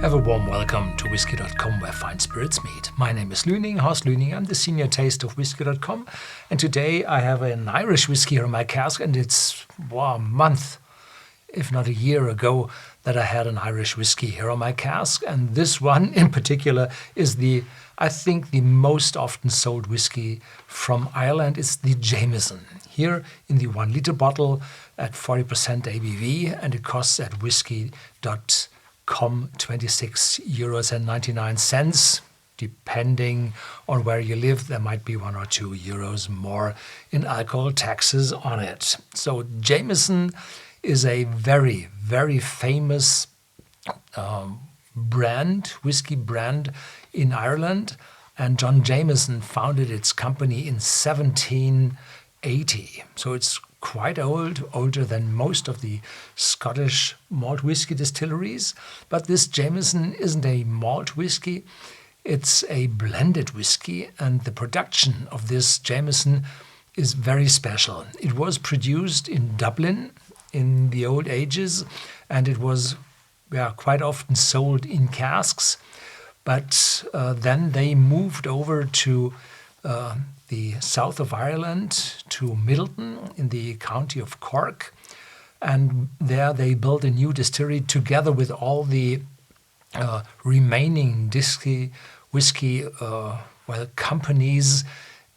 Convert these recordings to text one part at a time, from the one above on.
Have a warm welcome to Whisky.com, where fine spirits meet. My name is Lüning, Horst Lüning. I'm the senior taster of Whisky.com, and today I have an Irish whiskey here in my cask, and it's a month, if not a year ago, that I had an Irish whiskey here on my cask, and this one in particular is I think the most often sold whiskey from Ireland. It's the Jameson, here in the 1 liter bottle at 40% ABV, and it costs at Whisky.com 26.99 euros. Depending on where you live, there might be 1 or 2 euros more in alcohol taxes on it. So Jameson is a very, very famous whiskey brand in Ireland, and John Jameson founded its company in 1780. So it's quite old, older than most of the Scottish malt whiskey distilleries. But this Jameson isn't a malt whiskey, it's a blended whiskey, and the production of this Jameson is very special. It was produced in Dublin in the old ages, and it was quite often sold in casks. But then they moved over to the south of Ireland, to Middleton in the county of Cork, and there they built a new distillery together with all the remaining whiskey companies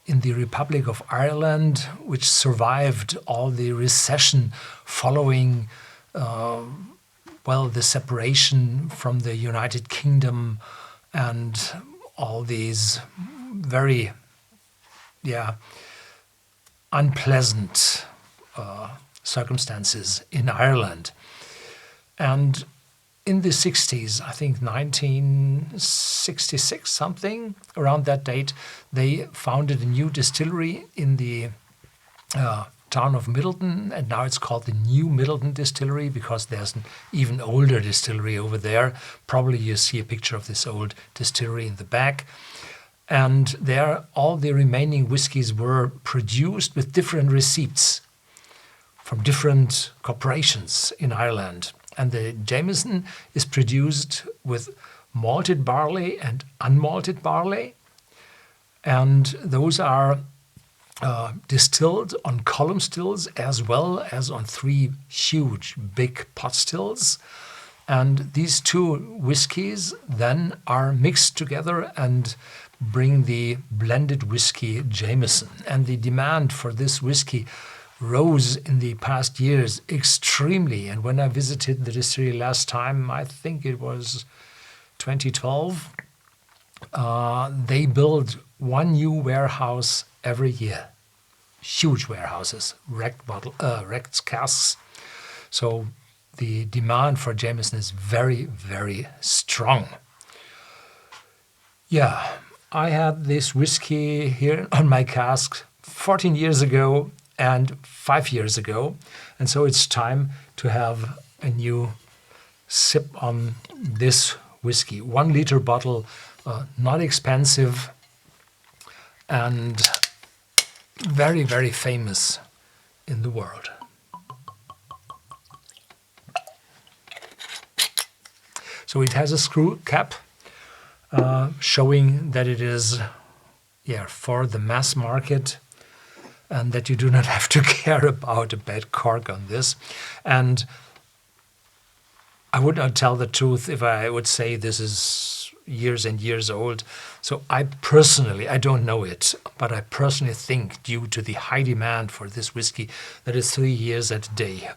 in the Republic of Ireland, which survived all the recession following the separation from the United Kingdom and all these very unpleasant circumstances in Ireland. And in the 60s, I think 1966 something, around that date, they founded a new distillery in the town of Middleton, and now it's called the New Middleton Distillery because there's an even older distillery over there. Probably you see a picture of this old distillery in the back. And there, all the remaining whiskies were produced with different receipts from different corporations in Ireland. And the Jameson is produced with malted barley and unmalted barley. And those are distilled on column stills as well as on 3 huge, big pot stills. And these two whiskies then are mixed together and bring the blended whiskey Jameson. And the demand for this whiskey rose in the past years extremely. And when I visited the distillery last time, I think it was 2012, they build 1 new warehouse every year. Huge warehouses, wrecked casks. So the demand for Jameson is very, very strong. Yeah, I had this whiskey here on my cask 14 years ago and 5 years ago. And so it's time to have a new sip on this whiskey. 1 liter bottle, not expensive, and very, very famous in the world. So it has a screw cap showing that it is for the mass market and that you do not have to care about a bad cork on this. And I would not tell the truth if I would say this is years and years old. So I don't know it, but I personally think due to the high demand for this whiskey that is 3 years at a day.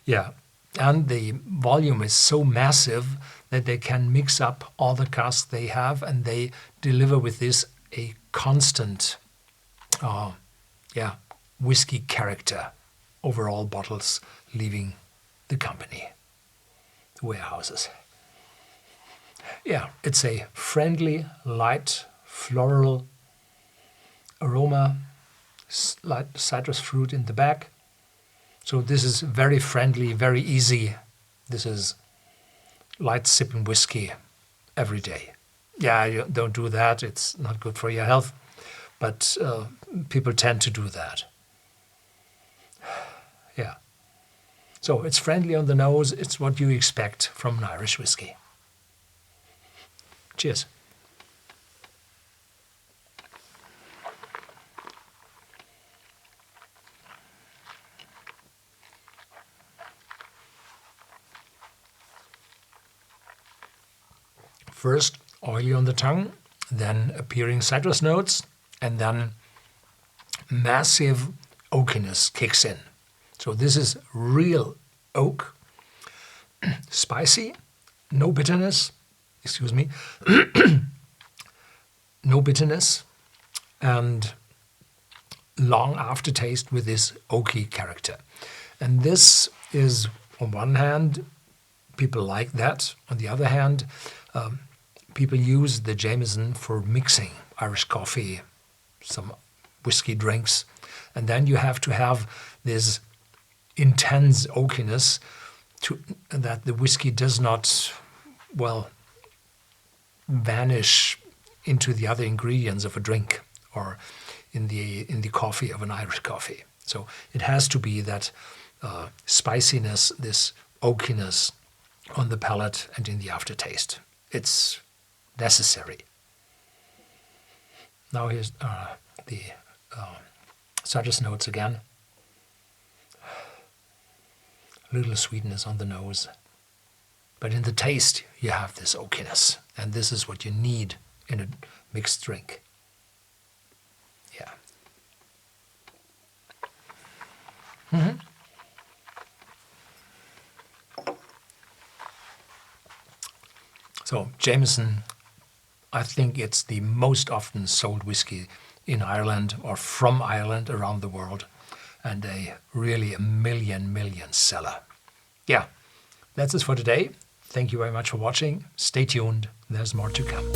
Yeah, and the volume is so massive that they can mix up all the casks they have, and they deliver with this a constant whiskey character over all bottles leaving the company, the warehouses. Yeah, it's a friendly, light, floral aroma, light citrus fruit in the back. So this is very friendly, very easy. This is light sipping whiskey every day. Yeah, you don't do that. It's not good for your health. But people tend to do that. Yeah. So So it's friendly on the nose. It's what you expect from an Irish whiskey. Cheers. First, oily on the tongue, then appearing citrus notes, and then massive oakiness kicks in. So this is real oak, spicy, no bitterness, no bitterness, and long aftertaste with this oaky character. And this is, on one hand, people like that. On the other hand, people use the Jameson for mixing Irish coffee, some whiskey drinks, and then you have to have this intense oakiness that the whiskey does not, vanish into the other ingredients of a drink or in the coffee of an Irish coffee. So it has to be that spiciness, this oakiness on the palate and in the aftertaste. It's necessary. Now here's the citrus notes again. A little sweetness on the nose. But in the taste, you have this oakiness. And this is what you need in a mixed drink. Yeah. Mm-hmm. So Jameson, I think it's the most often sold whiskey in Ireland or from Ireland around the world, and really a million seller. Yeah, that's it for today. Thank you very much for watching. Stay tuned. There's more to come.